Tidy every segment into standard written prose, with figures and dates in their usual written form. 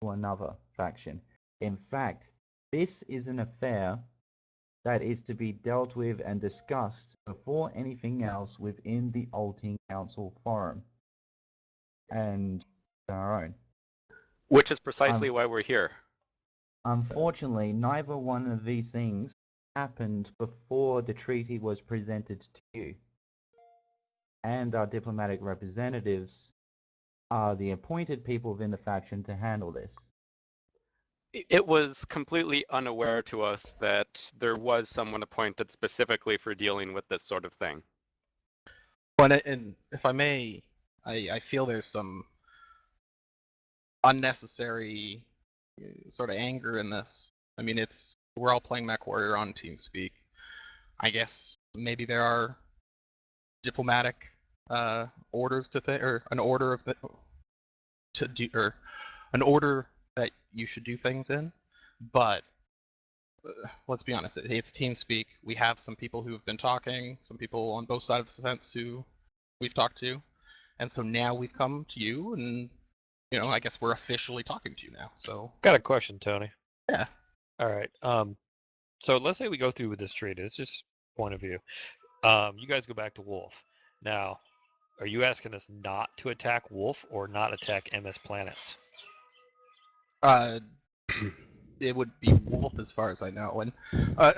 to another faction. In fact, this is an affair that is to be dealt with and discussed before anything else within the Alting Council Forum and our own. Which is precisely Um, why we're here. Unfortunately, neither one of these things happened before the treaty was presented to you. And our diplomatic representatives are the appointed people within the faction to handle this. It was completely unaware to us that there was someone appointed specifically for dealing with this sort of thing. And if I may, I feel there's some unnecessary sort of anger in this. I mean, we're all playing MechWarrior on TeamSpeak. I guess maybe there are diplomatic orders or an order of to do, or an order that you should do things in, but let's be honest, it's TeamSpeak. We have some people who have been talking, some people on both sides of the fence who we've talked to, and so now we've come to you, and I guess we're officially talking to you now. So, got a question, Tony. Yeah. All right. So let's say we go through with this treaty. It's just point of view. You guys go back to Wolf. Now, are you asking us not to attack Wolf or not attack MS planets? It would be Wolf as far as I know, and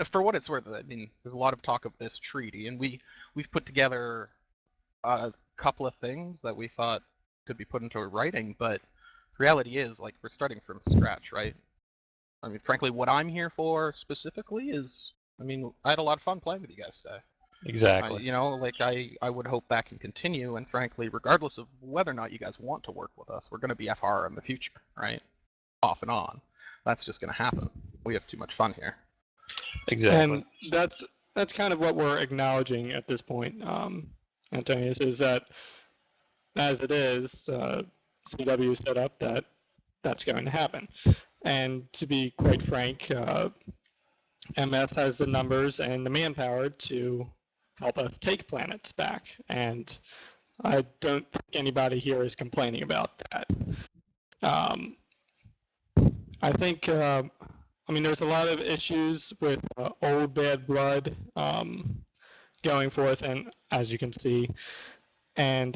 for what it's worth, I mean, there's a lot of talk of this treaty, and we've put together a couple of things that we thought could be put into writing, but the reality is, like, we're starting from scratch, right? I mean, frankly, what I'm here for specifically is, I mean, I had a lot of fun playing with you guys today. Exactly. I would hope that can continue, and frankly, regardless of whether or not you guys want to work with us, we're going to be FR in the future, right? Off and on. That's just going to happen. We have too much fun here. Exactly. And that's kind of what we're acknowledging at this point, Antonius, is that as it is, CW set up that's going to happen. And to be quite frank, MS has the numbers and the manpower to help us take planets back. And I don't think anybody here is complaining about that. I think, there's a lot of issues with old bad blood going forth, and as you can see, and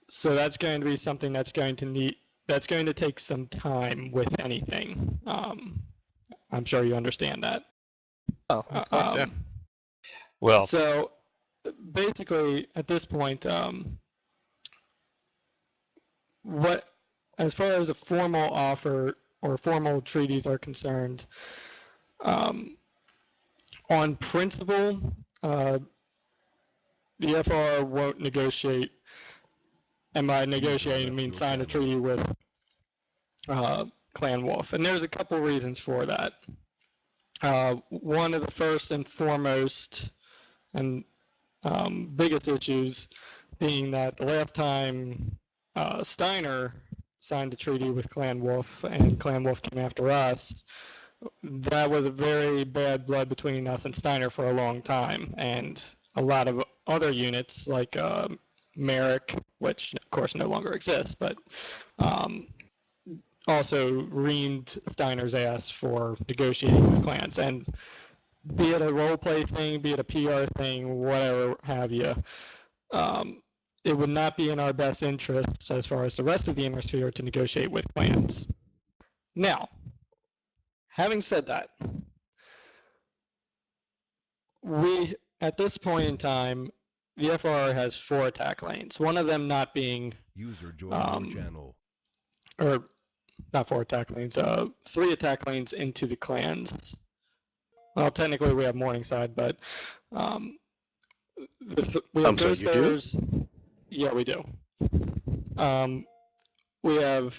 so that's going to be something that's going to take some time with anything. I'm sure you understand that. Oh, of course, yeah. Well, so basically, at this point, as far as a formal offer or formal treaties are concerned, on principle, the FR won't negotiate, and by negotiating I mean sign a treaty with Clan Wolf. And there's a couple reasons for that. One of the first and foremost and biggest issues being that the last time Steiner signed a treaty with Clan Wolf and Clan Wolf came after us, that was a very bad blood between us and Steiner for a long time. And a lot of other units like Merrick, which of course no longer exists, but also reamed Steiner's ass for negotiating with clans. And be it a roleplay thing, be it a PR thing, whatever have you, it would not be in our best interests as far as the rest of the hemisphere to negotiate with clans. Now, having said that, we, at this point in time, the FR has 4 attack lanes, one of them not being user joined your channel. Or not 4 attack lanes, 3 attack lanes into the clans. Well, technically we have Morningside, but we have Ghost Bears. Yeah, we do. We have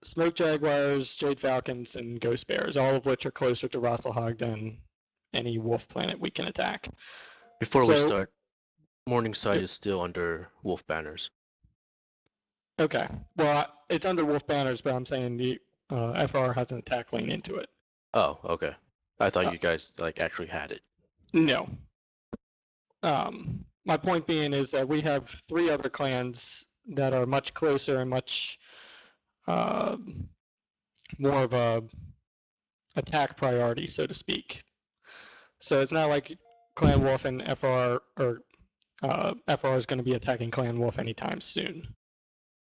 Smoke Jaguars, Jade Falcons, and Ghost Bears, all of which are closer to Rasselhog than any wolf planet we can attack. Before we start, Morningside is still under wolf banners. Okay. Well, it's under wolf banners, but I'm saying the FR has an attack lane into it. Oh, okay. I thought you guys actually had it. No. My point being is that we have 3 other clans that are much closer and much more of a attack priority, so to speak. So it's not like Clan Wolf and FR or FR is going to be attacking Clan Wolf anytime soon.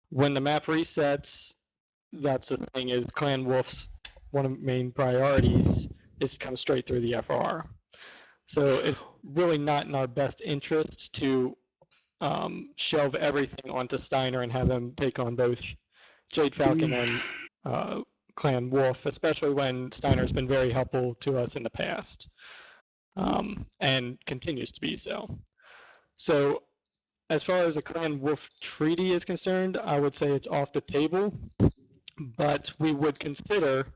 When the map resets, that's the thing, is Clan Wolf's one of the main priorities is to come straight through the FR. So it's really not in our best interest to shelve everything onto Steiner and have them take on both Jade Falcon and Clan Wolf, especially when Steiner's been very helpful to us in the past, and continues to be so. So as far as a Clan Wolf treaty is concerned, I would say it's off the table, but we would consider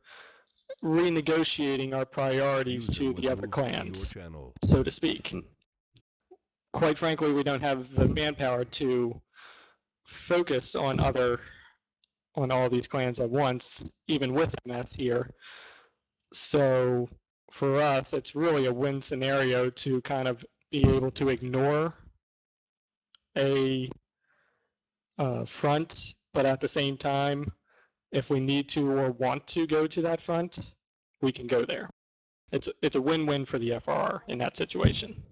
renegotiating our priorities User to was the other moved to your clans, channel. so to speak. Quite frankly, we don't have the manpower to focus on all these clans at once, even with MS here. So for us, it's really a win scenario to kind of be able to ignore a front, but at the same time, if we need to or want to go to that front, we can go there. It's a win-win for the FR in that situation.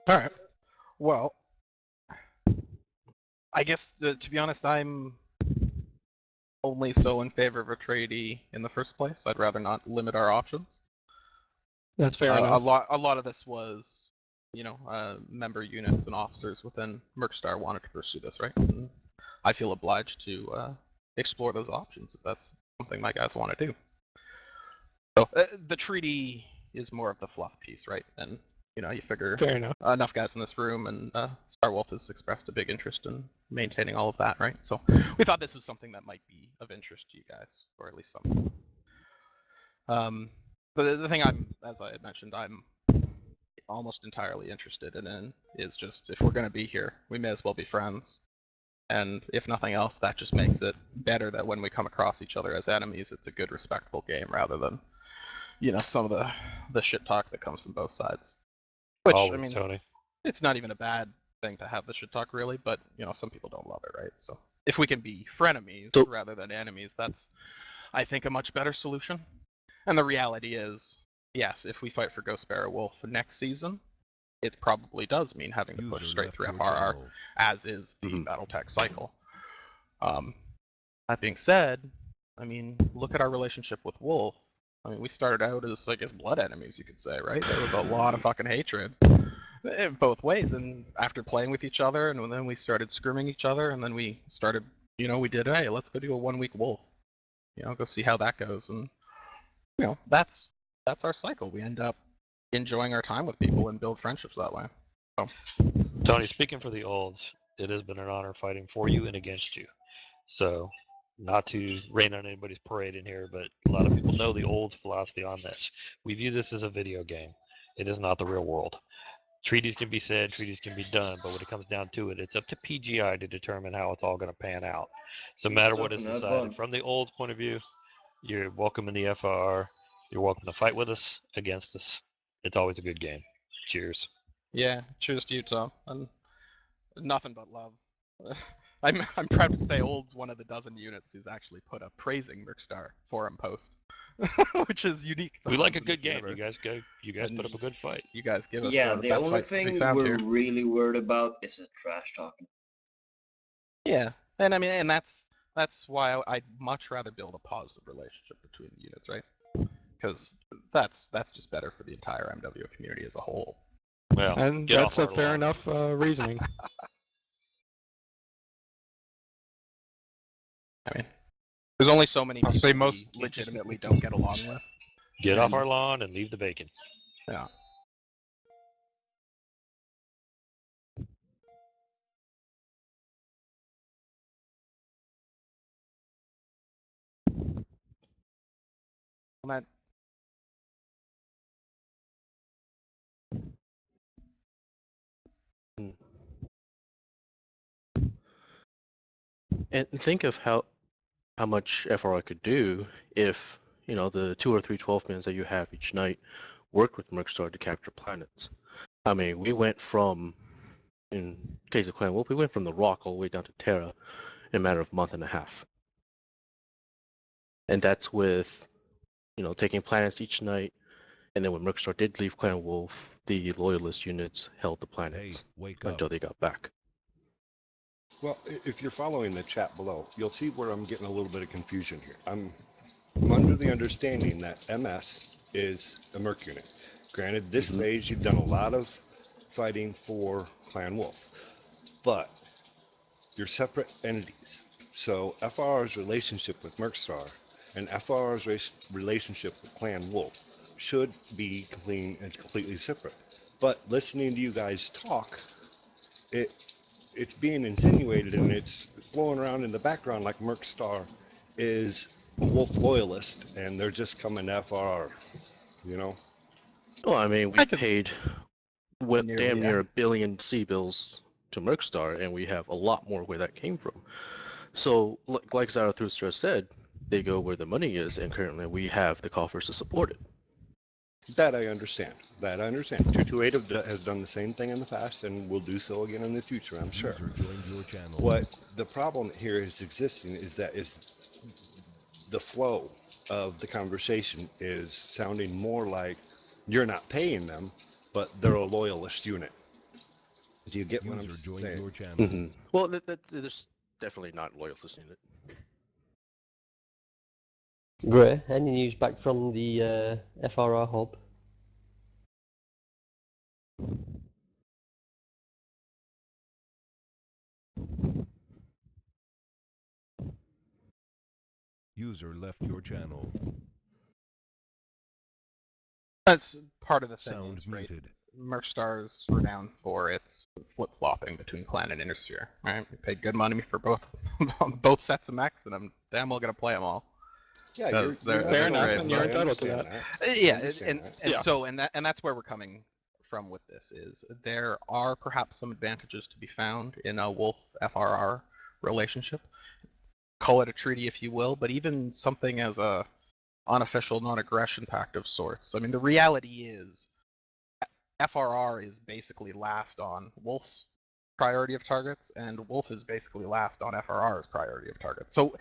All right. Well, I guess to be honest, I'm only so in favor of a treaty in the first place. I'd rather not limit our options. That's fair enough. A lot of this was, member units and officers within Mercstar wanted to pursue this, right? And I feel obliged to explore those options if that's something my guys want to do. So the treaty is more of the fluff piece, right? And you figure Fair enough. Enough guys in this room, and Starwolf has expressed a big interest in maintaining all of that, right? So we thought this was something that might be of interest to you guys, or at least some. But the thing as I had mentioned, I'm almost entirely interested in is just if we're going to be here, we may as well be friends. And if nothing else, that just makes it better that when we come across each other as enemies, it's a good, respectful game rather than, some of the shit talk that comes from both sides. Which, Always, I mean, Tony. it's not even a bad thing to have the shit talk, really, but, some people don't love it, right? So if we can be frenemies rather than enemies, that's, I think, a much better solution. And the reality is, yes, if we fight for Ghost Bearer Wolf next season, it probably does mean having to push straight through FRR, as is the Battletech cycle. That being said, I mean, look at our relationship with Wolf. I mean, we started out as, I guess, blood enemies, you could say, right? There was a lot of fucking hatred both ways, and after playing with each other, and then we started scrimming each other, and then we started, we did, hey, let's go do a 1 week Wolf. Go see how that goes, and, that's our cycle. We end up enjoying our time with people and build friendships that way. So. Tony, speaking for the olds, it has been an honor fighting for you and against you. So, not to rain on anybody's parade in here, but a lot of people know the olds' philosophy on this. We view this as a video game. It is not the real world. Treaties can be said, treaties can be done, but when it comes down to it, it's up to PGI to determine how it's all going to pan out. So no matter what is decided, from the olds' point of view, you're welcome in the FR. You're welcome to fight with us, against us. It's always a good game. Cheers. Yeah, cheers to you, Tom. And nothing but love. I'm proud to say Old's one of the dozen units who's actually put a praising Mercstar forum post, which is unique. We like a good game. Universe. You guys put up a good fight. You guys give us the best only fights to be thing found we're here. really worried about is the trash talking. Yeah, and I mean, and that's why I'd much rather build a positive relationship between the units, right? Because that's just better for the entire MWO community as a whole. Well, and that's a fair enough reasoning. I mean, there's only so many people we legitimately don't get along with. Get off our lawn and leave the bacon. Yeah. That And think of how much FRI could do if, the 2 or 3 12-mans that you have each night work with Mercstar to capture planets. I mean, we went from in case of Clan Wolf, we went from the Rock all the way down to Terra in a matter of a month and a half. And that's with, taking planets each night. And then when Mercstar did leave Clan Wolf, the Loyalist units held the planets wake up. until they got back. Well, if you're following the chat below, you'll see where I'm getting a little bit of confusion here. I'm under the understanding that MS is a Merc unit. Granted, this phase you've done a lot of fighting for Clan Wolf, but you're separate entities. So FRR's relationship with Mercstar and FRR's relationship with Clan Wolf should be completely separate. But listening to you guys talk, it's being insinuated and it's flowing around in the background like Mercstar is a Wolf loyalist and they're just coming to FRR, Well, I mean, we paid Nearly, damn near $1 billion C-bills to Mercstar, and we have a lot more where that came from. So, like Zarathustra said, they go where the money is, and currently we have the coffers to support it. That I understand. 228 has done the same thing in the past and will do so again in the future, I'm sure. User joined your channel. What the problem here is existing is that the flow of the conversation is sounding more like you're not paying them, but they're a loyalist unit. Do you get what I'm saying? Your channel. Well, there's definitely not loyalist unit. Gray, any news back from the FRR hub? User left your channel. That's part of the thing. Sound muted. Mercstar's renowned for its flip-flopping between Clan and Intersphere, right? We paid good money for both sets of mechs, and I'm damn well gonna play them all. Yeah, you're fair enough, and you're entitled to that. Yeah, and that's where we're coming from with this. Is there are perhaps some advantages to be found in a Wolf FRR relationship. Call it a treaty if you will, but even something as a unofficial non-aggression pact of sorts. I mean, the reality is FRR is basically last on Wolf's priority of targets, and Wolf is basically last on FRR's priority of targets. So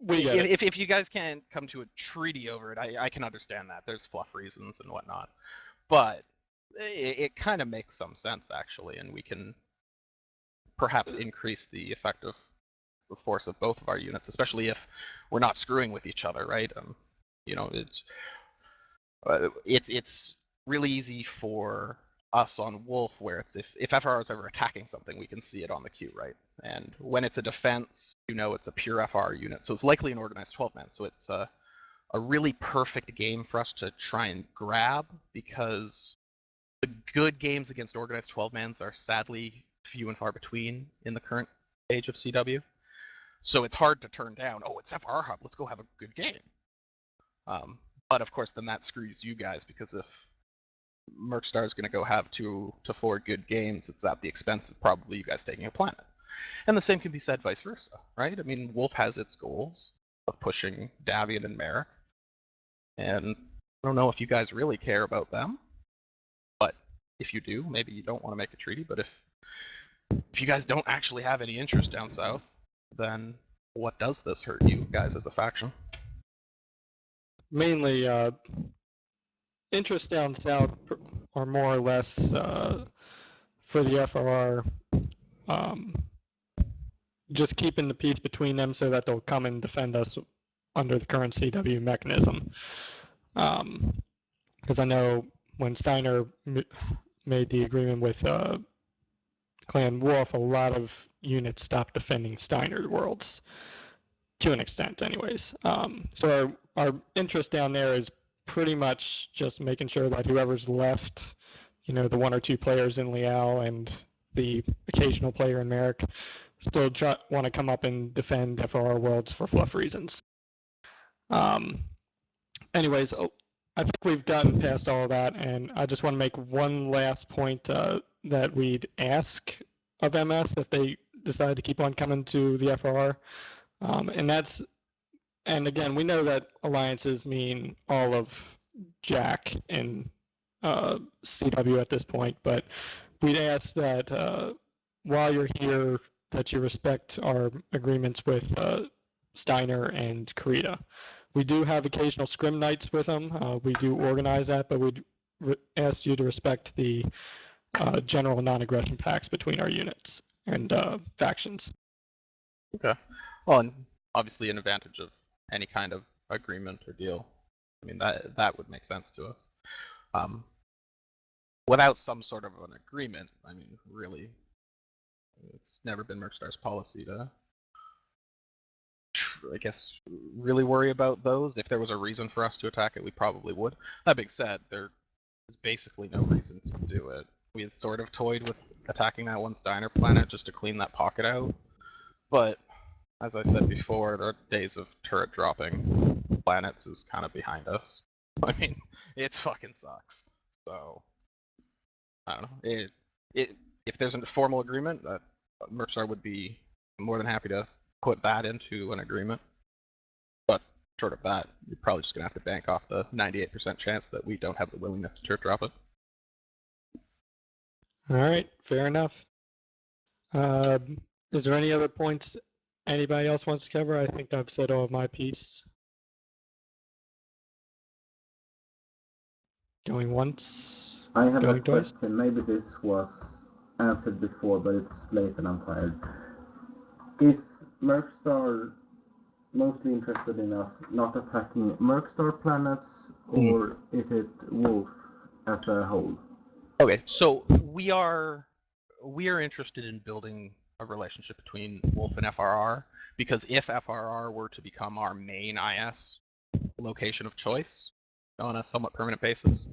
if you guys can't come to a treaty over it, I can understand that. There's fluff reasons and whatnot. But it kind of makes some sense, actually, and we can perhaps increase the effective force of both of our units, especially if we're not screwing with each other, right? It's really easy for us on Wolf, where it's if FR is ever attacking something, we can see it on the queue, right? And when it's a defense, it's a pure FR unit, so it's likely an organized 12-man. So it's a really perfect game for us to try and grab, because the good games against organized 12-mans are sadly few and far between in the current age of CW. So it's hard to turn down. Oh, it's FR Hub. Let's go have a good game. But of course, then that screws you guys, because if Mercstar is going to go have 2 to 4 good games, it's at the expense of probably you guys taking a planet. And the same can be said vice versa, right? I mean, Wolf has its goals of pushing Davian and Merrick, and I don't know if you guys really care about them, but if you do, maybe you don't want to make a treaty. But if you guys don't actually have any interest down south, then what does this hurt you guys as a faction? Mainly, interests down south are more or less for the FRR, just keeping the peace between them so that they'll come and defend us under the current CW mechanism. Because I know when Steiner made the agreement with Clan Wolf, a lot of units stopped defending Steiner worlds, to an extent anyways. So our interest down there is pretty much just making sure that whoever's left, the 1 or 2 players in Liao and the occasional player in Merrick, still want to come up and defend FRR worlds for fluff reasons. Anyways, I think we've gotten past all of that, and I just want to make one last point that we'd ask of MS if they decide to keep on coming to the FRR. And again, we know that alliances mean all of Jack and CW at this point, but we'd ask that while you're here, that you respect our agreements with Steiner and Karita. We do have occasional scrim nights with them. We do organize that, but we'd ask you to respect the general non-aggression pacts between our units and factions. Okay. Well, and obviously an advantage of any kind of agreement or deal. I mean, that would make sense to us. Without some sort of an agreement, I mean, really, it's never been Mercstar's policy to, I guess, really worry about those. If there was a reason for us to attack it, we probably would. That being said, there is basically no reason to do it. We had sort of toyed with attacking that one Steiner planet just to clean that pocket out, but as I said before, the days of turret dropping planets is kind of behind us. I mean, it fucking sucks. So, I don't know. If there's a formal agreement, Mercstar would be more than happy to put that into an agreement. But short of that, you're probably just going to have to bank off the 98% chance that we don't have the willingness to turret drop it. All right, fair enough. Is there any other points anybody else wants to cover? I think I've said all of my piece. Going once. I have a going twice. question. Maybe this was answered before, but it's late and I'm tired. Is Mercstar mostly interested in us not attacking Mercstar planets, or is it Wolf as a whole? Okay, so we are interested in building a relationship between Wolf and FRR, because if FRR were to become our main IS location of choice on a somewhat permanent basis,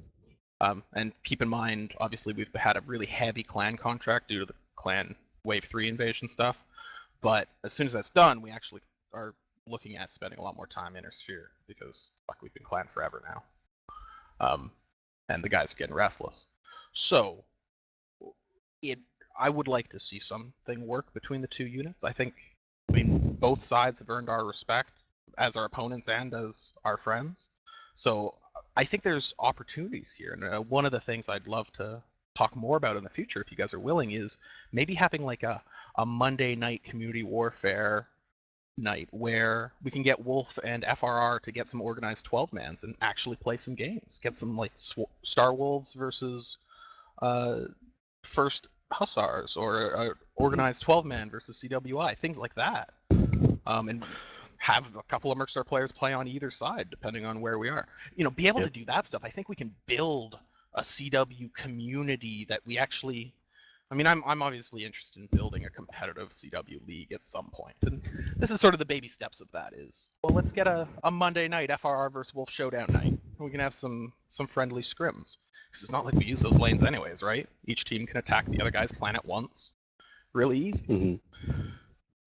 and keep in mind, obviously we've had a really heavy clan contract due to the clan Wave 3 invasion stuff, but as soon as that's done, we actually are looking at spending a lot more time in Intersphere, because fuck, we've been clan forever now. And the guys are getting restless. So, I would like to see something work between the two units. I mean, both sides have earned our respect as our opponents and as our friends. So, I think there's opportunities here. And one of the things I'd love to talk more about in the future, if you guys are willing, is maybe having like a Monday night community warfare night where we can get Wolf and FRR to get some organized 12-mans and actually play some games. Get some like Star Wolves versus First Hussars, or organized 12-man versus CWI, things like that. And have a couple of Mercstar players play on either side, depending on where we are. You know, be able to do that stuff. I think we can build a CW community that we actually... I mean, I'm obviously interested in building a competitive CW league at some point, and this is sort of the baby steps of that. Is, well, let's get a Monday night FRR versus Wolf showdown night. We can have some friendly scrims, because it's not like we use those lanes anyways, right? Each team can attack the other guy's planet once, really easy.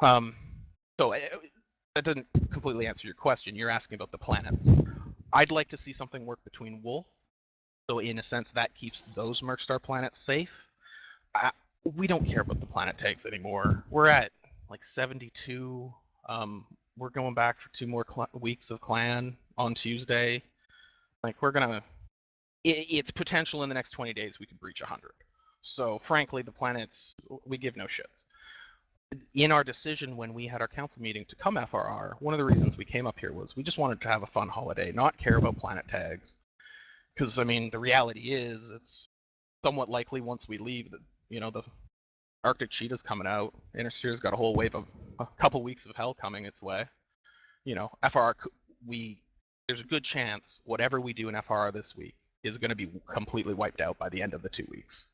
Mm-hmm. So that doesn't completely answer your question. You're asking about the planets. I'd like to see something work between Wolf, so in a sense that keeps those Mercstar planets safe. We don't care about the planet tags anymore. We're at like 72. We're going back for 2 more weeks of clan on Tuesday. Like, we're gonna... It's potential in the next 20 days we could breach 100. So frankly, the planets, we give no shits. In our decision when we had our council meeting to come FRR, one of the reasons we came up here was we just wanted to have a fun holiday, not care about planet tags. Because, I mean, the reality is, it's somewhat likely once we leave that, you know, the Arctic Cheetah's coming out. Intersphere's got a whole wave of a couple weeks of hell coming its way. You know, FRR, there's a good chance whatever we do in FRR this week is going to be completely wiped out by the end of the 2 weeks.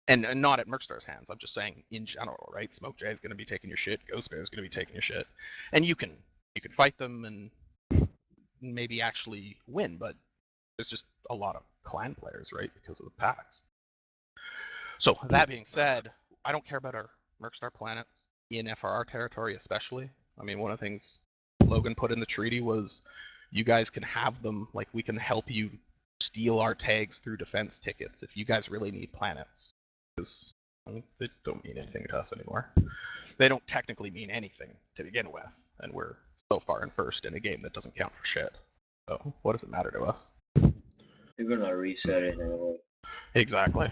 And not at Mercstar's hands. I'm just saying in general, right? Smoke Jay is going to be taking your shit. Ghost Bear is going to be taking your shit. And you can fight them and maybe actually win, but there's just a lot of clan players, right? Because of the packs. So that being said, I don't care about our Mercstar planets in FRR territory especially. I mean, one of the things Logan put in the treaty was you guys can have them, like, we can help you steal our tags through defense tickets if you guys really need planets. Because, I mean, they don't mean anything to us anymore. They don't technically mean anything to begin with, and we're so far in first in a game that doesn't count for shit. So what does it matter to us? You're gonna reset it anyway. Exactly.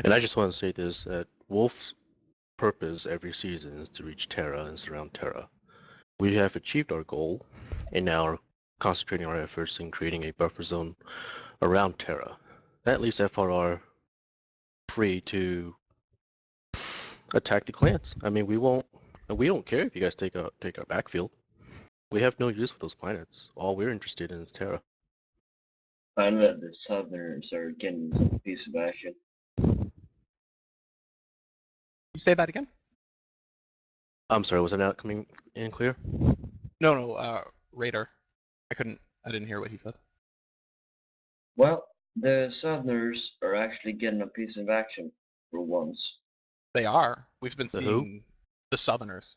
And I just want to say this, that Wolf's purpose every season is to reach Terra and surround Terra. We have achieved our goal, and now are concentrating our efforts in creating a buffer zone around Terra. That leaves FRR free to attack the clans. I mean, we don't care if you guys take our backfield. We have no use for those planets. All we're interested in is Terra. Find that the Southerners are getting some piece of action. You say that again? I'm sorry, was I not coming in clear? No, Raider. I didn't hear what he said. Well, the Southerners are actually getting a piece of action for once. They are. We've been The seeing the Southerners.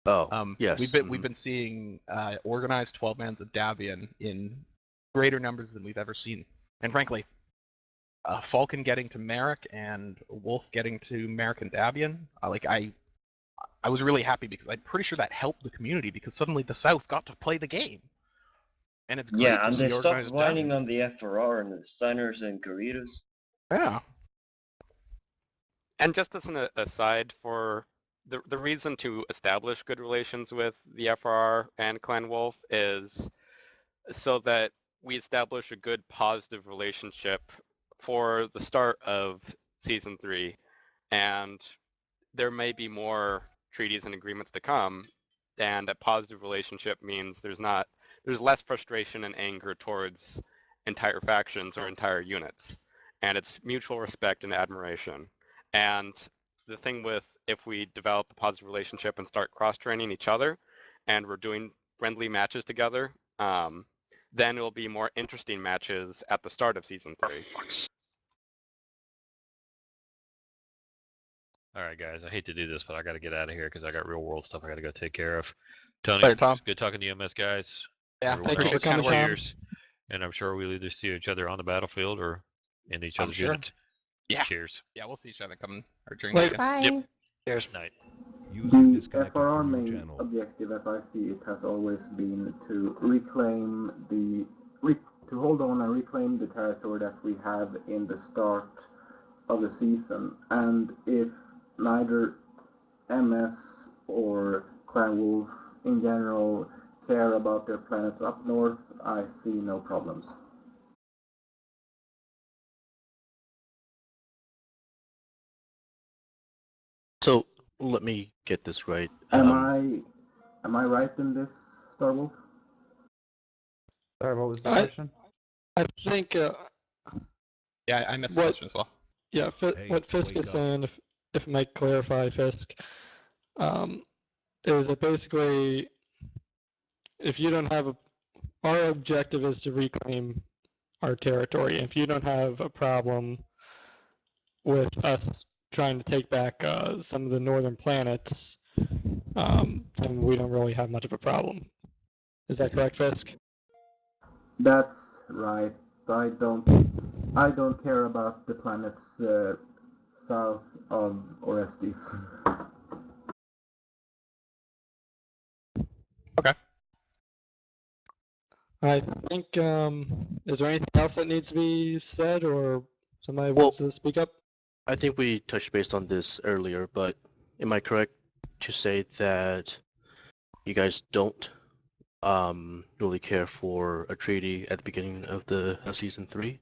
Oh, yes. We've been seeing organized 12-mans of Davian in greater numbers than we've ever seen. And frankly, Falcon getting to Merrick and Wolf getting to Merrick and Davian, I was really happy because I'm pretty sure that helped the community because suddenly the South got to play the game. And it's great Yeah, to and see they stopped organized whining Davian. on the FRR and the Steiners and Corridos. Yeah. And just as an aside, for the reason to establish good relations with the FRR and Clan Wolf is so that we establish a good positive relationship for the start of Season 3, and there may be more treaties and agreements to come, and a positive relationship means there's less frustration and anger towards entire factions or entire units, and it's mutual respect and admiration. And the thing with, if we develop a positive relationship and start cross-training each other, and we're doing friendly matches together, then it'll be more interesting matches at the start of Season 3. All right, guys. I hate to do this, but I got to get out of here because I got real world stuff I got to go take care of. Tony, Later, Tom. it's good talking to you, MS guys. Yeah, Everyone thank you for else, coming, Tom. cheers. And I'm sure we'll either see each other on the battlefield or in each other's sure. units. Yeah. Cheers. Yeah, we'll see each other coming or during Wait. the Bye. Yep. Cheers. Night. The FRR main objective, as I see it, has always been to to hold on and reclaim the territory that we have in the start of the season. And if neither MS or Clan Wolf in general care about their planets up north, I see no problems. So let me get this right. Am I right in this, Starwolf? Sorry, what was the I- question? I think, Yeah, I missed the What- question as well. yeah, what Fisk is saying, if I might clarify, Fisk, is that basically, if you don't have our objective is to reclaim our territory. If you don't have a problem with us trying to take back some of the northern planets, then we don't really have much of a problem. Is that correct, Fisk? That's right. I don't care about the planets south of Orestes. I think, is there anything else that needs to be said, or somebody wants to speak up? I think we touched base on this earlier, but am I correct to say that you guys don't really care for a treaty at the beginning of Season 3?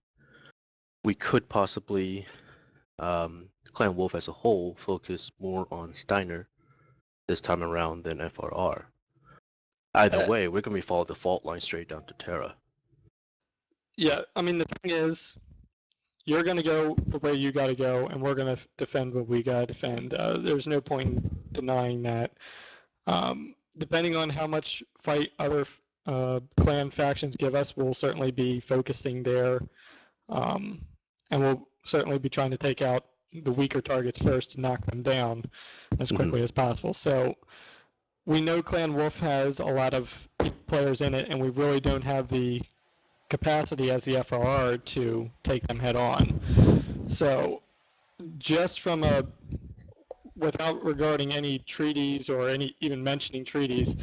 We could possibly, Clan Wolf as a whole, focus more on Steiner this time around than FRR. Either way, we're going to be following the fault line straight down to Terra. Yeah, I mean, the thing is, you're going to go the way you got to go, and we're going to defend what we got to defend. There's no point in denying that. Depending on how much fight other clan factions give us, we'll certainly be focusing there. And we'll certainly be trying to take out the weaker targets first to knock them down as quickly as possible. So we know Clan Wolf has a lot of players in it, and we really don't have the capacity as the FRR to take them head on. So just from without regarding any treaties or any even mentioning treaties,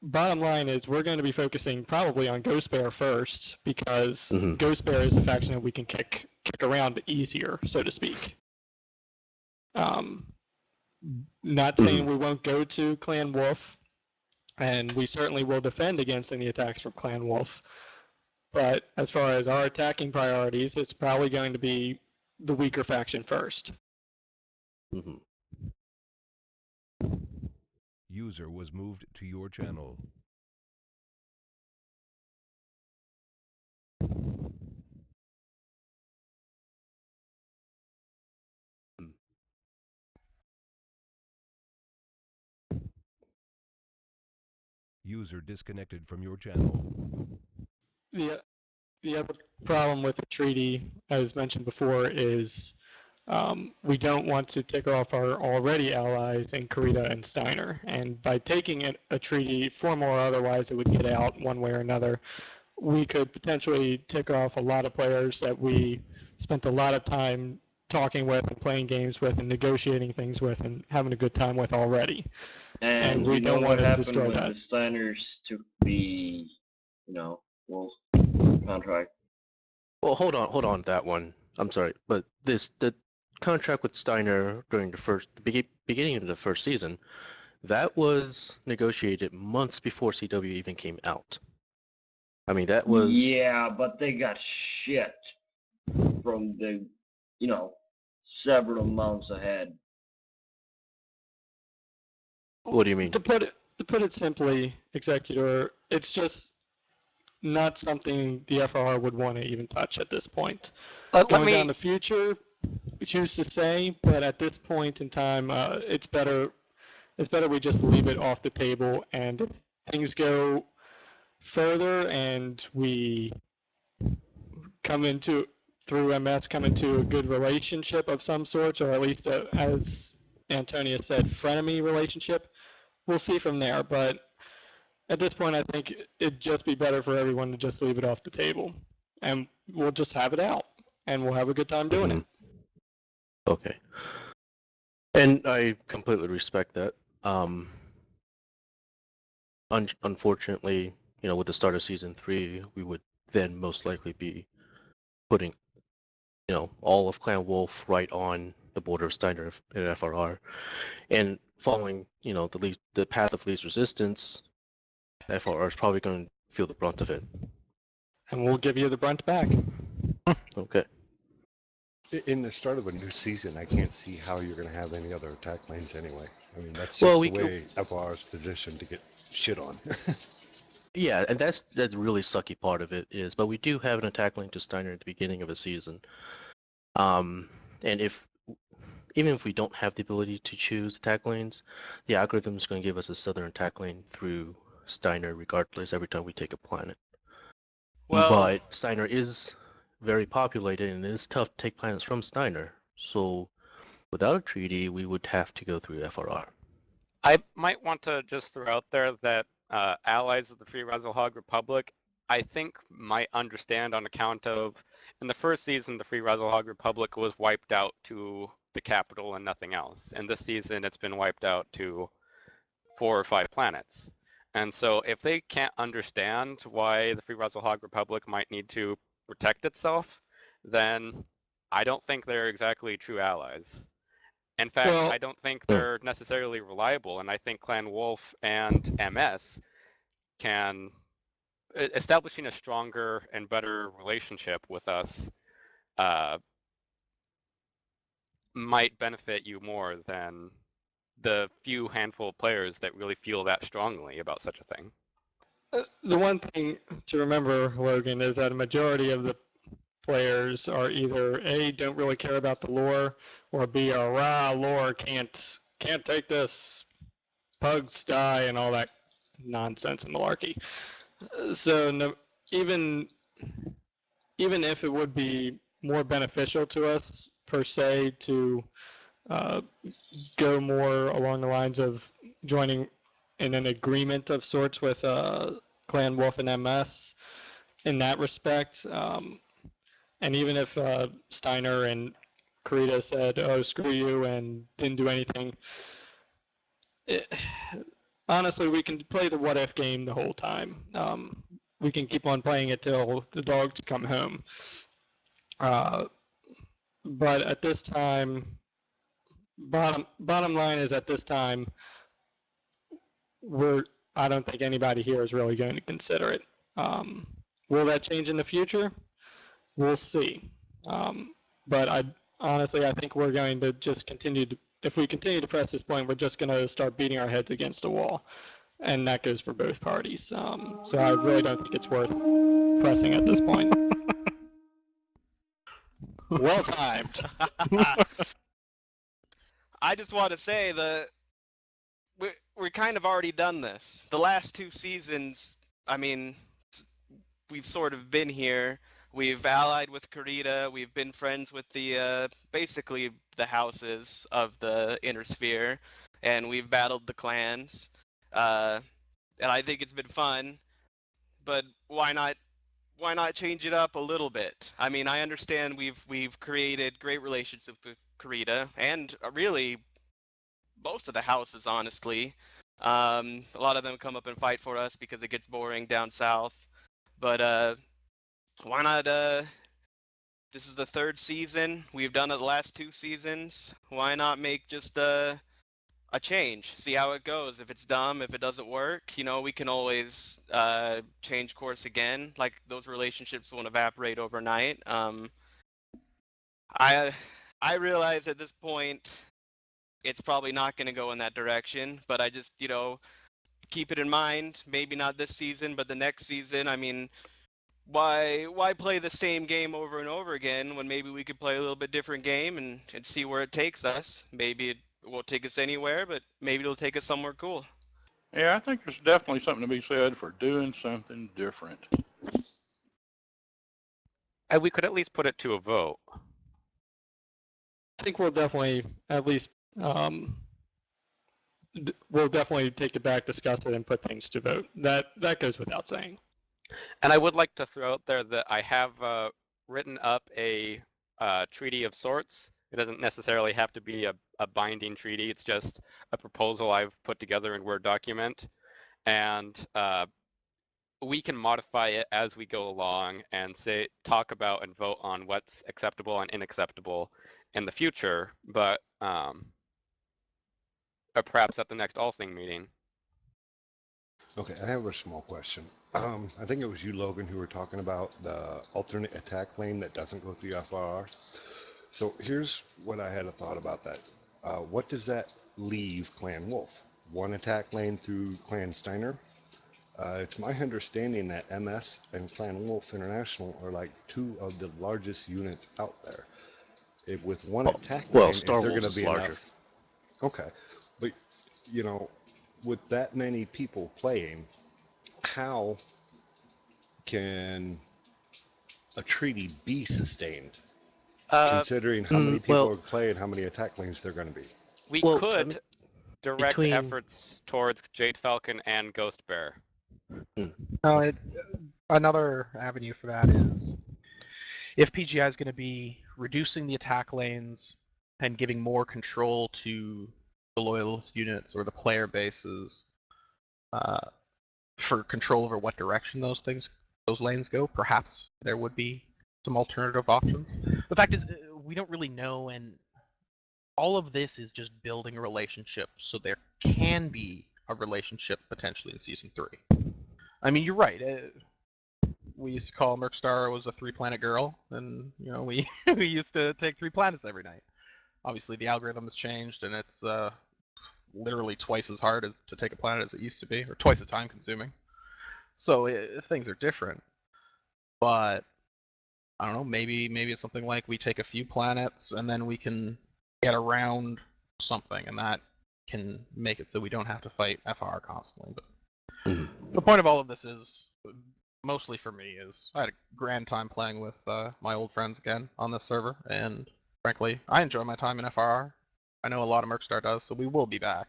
bottom line is we're going to be focusing probably on Ghost Bear first, because Ghost Bear is the faction that we can kick around easier, so to speak. Not saying we won't go to Clan Wolf, and we certainly will defend against any attacks from Clan Wolf. But as far as our attacking priorities, it's probably going to be the weaker faction first. Mm-hmm. User was moved to your channel. User disconnected from your channel. The other problem with the treaty, as mentioned before, is we don't want to tick off our already allies in Karita and Steiner. And by taking a treaty, formal or otherwise, it would get out one way or another. We could potentially tick off a lot of players that we spent a lot of time talking with and playing games with and negotiating things with and having a good time with already. And we you know don't what want to happened destroy when that. the Steiners took the, Wolves contract? Well, hold on that one. I'm sorry, but the contract with Steiner during the beginning of the first season, that was negotiated months before CW even came out. I mean, that was Yeah, but they got shit from the, several months ahead. What do you mean? To put it simply, Executor, it's just not something the FRR would want to even touch at this point. Going down the future, who's to say? But at this point in time, it's better we just leave it off the table. And if things go further, and we come into through MS come into a good relationship of some sort, or at least as Antonia said, frenemy relationship, we'll see from there. But at this point, I think it'd just be better for everyone to just leave it off the table, and we'll just have it out, and we'll have a good time doing it. Okay. And I completely respect that. Unfortunately, with the start of season 3, we would then most likely be putting, all of Clan Wolf right on the border of Steiner and FRR, and following, the path of least resistance. FRR is probably going to feel the brunt of it. And we'll give you the brunt back. Okay. In the start of a new season, I can't see how you're going to have any other attack lanes anyway. I mean, that's just the way FR's positioned to get shit on. Yeah, and that's the really sucky part of it is, but we do have an attack lane to Steiner at the beginning of a season. And even if we don't have the ability to choose attack lanes, the algorithm is going to give us a southern attack lane through Steiner regardless every time we take a planet. Well, but Steiner is very populated and it is tough to take planets from Steiner. So without a treaty, we would have to go through FRR. I might want to just throw out there that allies of the Free Razzlehog Republic, I think, might understand on account of, in the first season, the Free Razzlehog Republic was wiped out to the capital and nothing else. And this season, it's been wiped out to 4 or 5 planets. And so if they can't understand why the Free Razzlehog Republic might need to protect itself, then I don't think they're exactly true allies. In fact, I don't think they're necessarily reliable, and I think Clan Wolf and MS can, establishing a stronger and better relationship with us might benefit you more than the few handful of players that really feel that strongly about such a thing. The one thing to remember, Logan, is that a majority of the players are either A, don't really care about the lore, or B, are rah, lore, can't take this, pugs die, and all that nonsense and malarkey. So no, even if it would be more beneficial to us, per se, to go more along the lines of joining in an agreement of sorts with Clan Wolf and MS in that respect, and even if Steiner and Karita said, "Oh, screw you," and didn't do anything, honestly, we can play the what-if game the whole time. We can keep on playing it till the dogs come home. But at this time, bottom line is at this time, I don't think anybody here is really going to consider it. Will that change in the future? We'll see. But honestly, I think we're going to just continue to, if we continue to press this point, we're just going to start beating our heads against a wall. And that goes for both parties. So I really don't think it's worth pressing at this point. Well timed. I just want to say that we're kind of already done this. The last 2 seasons, I mean, we've sort of been here. We've allied with Kurita. We've been friends with the basically the houses of the Inner Sphere, and we've battled the clans. And I think it's been fun. But why not change it up a little bit? I mean, I understand we've created great relationships with Kurita, and really most of the houses, honestly. A lot of them come up and fight for us because it gets boring down south. But why not? This is the 3rd season. We've done it the last 2 seasons. Why not make just a change? See how it goes. If it's dumb, if it doesn't work, we can always change course again. Like, those relationships won't evaporate overnight. I realize at this point it's probably not going to go in that direction, but I just, keep it in mind. Maybe not this season, but the next season. I mean, why play the same game over and over again when maybe we could play a little bit different game and see where it takes us? Maybe it won't take us anywhere, but maybe it'll take us somewhere cool. Yeah, I think there's definitely something to be said for doing something different. And we could at least put it to a vote. I think we'll definitely at least we'll definitely take it back, discuss it, and put things to vote. That goes without saying. And I would like to throw out there that I have written up a treaty of sorts. It doesn't necessarily have to be a binding treaty. It's just a proposal I've put together in Word document. And we can modify it as we go along and talk about and vote on what's acceptable and unacceptable in the future, but perhaps at the next All Thing meeting. Okay, I have a small question. I think it was you, Logan, who were talking about the alternate attack lane that doesn't go through FRR. So here's what I had a thought about that. What does that leave Clan Wolf? One attack lane through Clan Steiner? It's my understanding that MS and Clan Wolf International are like 2 of the largest units out there. With one attack lane, Star is there Wolf going is to be larger. enough? Okay, but with that many people playing, how can a treaty be sustained? Considering how many people are playing, how many attack lanes there are going to be. We could direct efforts towards Jade Falcon and Ghost Bear. Another avenue for that is if PGI is going to be reducing the attack lanes and giving more control to the loyalist units or the player bases for control over what direction those lanes go, perhaps there would be some alternative options. The fact is, we don't really know, and all of this is just building a relationship, so there can be a relationship potentially in Season 3. I mean, you're right. We used to call Mercstar was a 3-planet girl, and we we used to take 3 planets every night. Obviously, the algorithm has changed, and it's literally twice as hard to take a planet as it used to be, or twice as time-consuming. So things are different. But I don't know. Maybe it's something like we take a few planets, and then we can get around something, and that can make it so we don't have to fight FR constantly. But the point of all of this is, mostly for me, is I had a grand time playing with my old friends again on this server, and frankly, I enjoy my time in FRR. I know a lot of Mercstar does, so we will be back.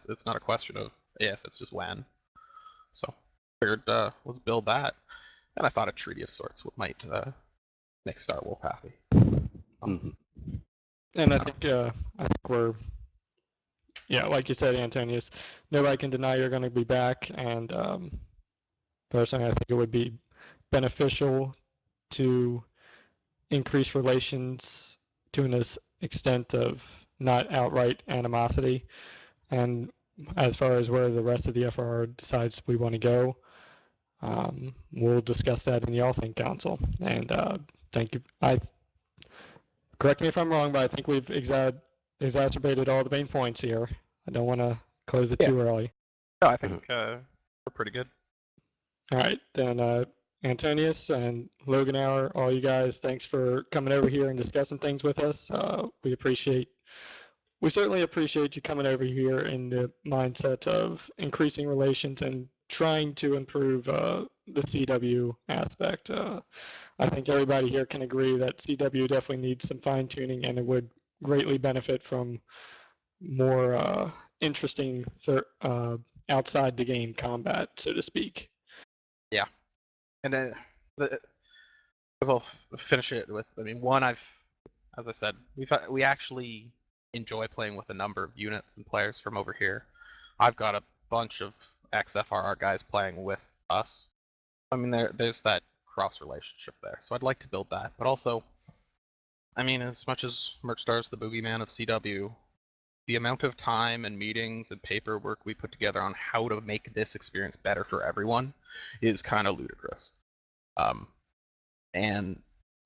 It's not a question of if, it's just when. So, figured let's build that, and I thought a treaty of sorts might make Star Wolf happy. And I think we're, like you said, Antonius, nobody can deny you're going to be back, and personally, I think it would be beneficial to increase relations to an extent of not outright animosity. And as far as where the rest of the FRR decides we want to go, we'll discuss that in the All Think Council. And thank you. Correct me if I'm wrong, but I think we've exacerbated all the main points here. I don't want to close it too early. No, I think we're pretty good. All right, then Antonius and Loganauer, all you guys, thanks for coming over here and discussing things with us. We certainly appreciate you coming over here in the mindset of increasing relations and trying to improve the CW aspect. I think everybody here can agree that CW definitely needs some fine tuning, and it would greatly benefit from more interesting outside the game combat, so to speak. Yeah, and because I'll finish it with, I mean, one, as I said, we actually enjoy playing with a number of units and players from over here. I've got a bunch of ex-FRR guys playing with us. I mean, there's that cross relationship there, so I'd like to build that. But also, I mean, as much as Mercstar's the boogeyman of CW, the amount of time and meetings and paperwork we put together on how to make this experience better for everyone is kind of ludicrous. And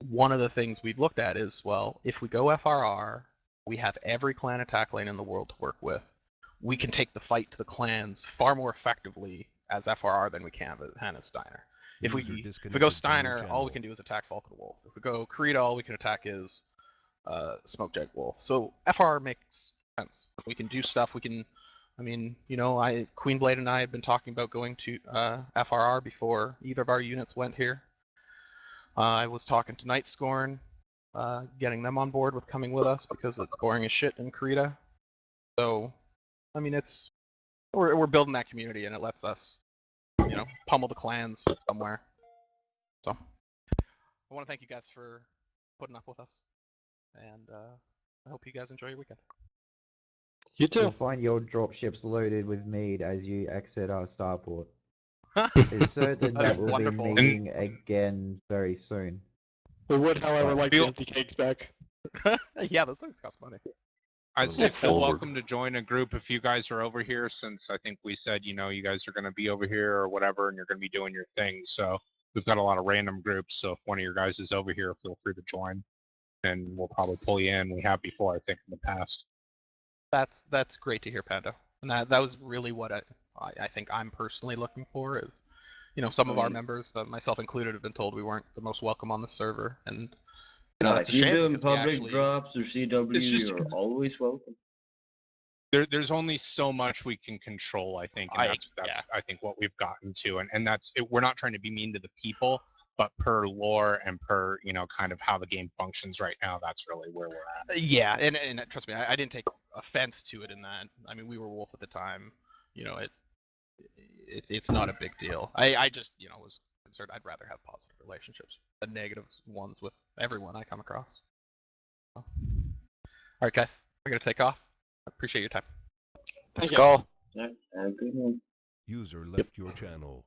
one of the things we've looked at is, well, if we go FRR, we have every clan attack lane in the world to work with. We can take the fight to the clans far more effectively as FRR than we can with Hannah Steiner. If we go Steiner, all we can do is attack Falcon Wolf. If we go Karita, all we can attack is Smokejack Wolf. So FRR makes sense. We can do stuff. We can, I mean, you know, Queenblade and I had been talking about going to FRR before either of our units went here. I was talking to Night Scorn, getting them on board with coming with us because it's boring as shit in Karita. So, I mean, we're building that community, and it lets us, you know, pummel the clans somewhere. So, I want to thank you guys for putting up with us, and I hope you guys enjoy your weekend. You too. You'll find your dropships loaded with mead as you exit our starport. It's certain that we'll wonderful. be meeting again very soon. We would, however, like the empty cakes back. Yeah, those things cost money. I say feel welcome to join a group if you guys are over here, since I think we said, you know, you guys are going to be over here or whatever, and you're going to be doing your thing. So we've got a lot of random groups, so if one of your guys is over here, feel free to join, and we'll probably pull you in. We have before, I think, in the past. That's great to hear, Pando. And that was really what I think I'm personally looking for is, you know, some of our members, myself included, have been told we weren't the most welcome on the server, and you know, if you're doing public drops or CW, you're always welcome. There's only so much we can control, I think, and that's I think what we've gotten to, and that's it. We're not trying to be mean to the people, but per lore and per, you know, kind of how the game functions right now, that's really where we're at. Yeah, and trust me, I didn't take offense to it in that. I mean, we were Wolf at the time. You know, it's not a big deal. I just, you know, was concerned. I'd rather have positive relationships than negative ones with everyone I come across. So. All right, guys, we're gonna take off. I appreciate your time. Let's go. Yeah, have a good one. User left your channel.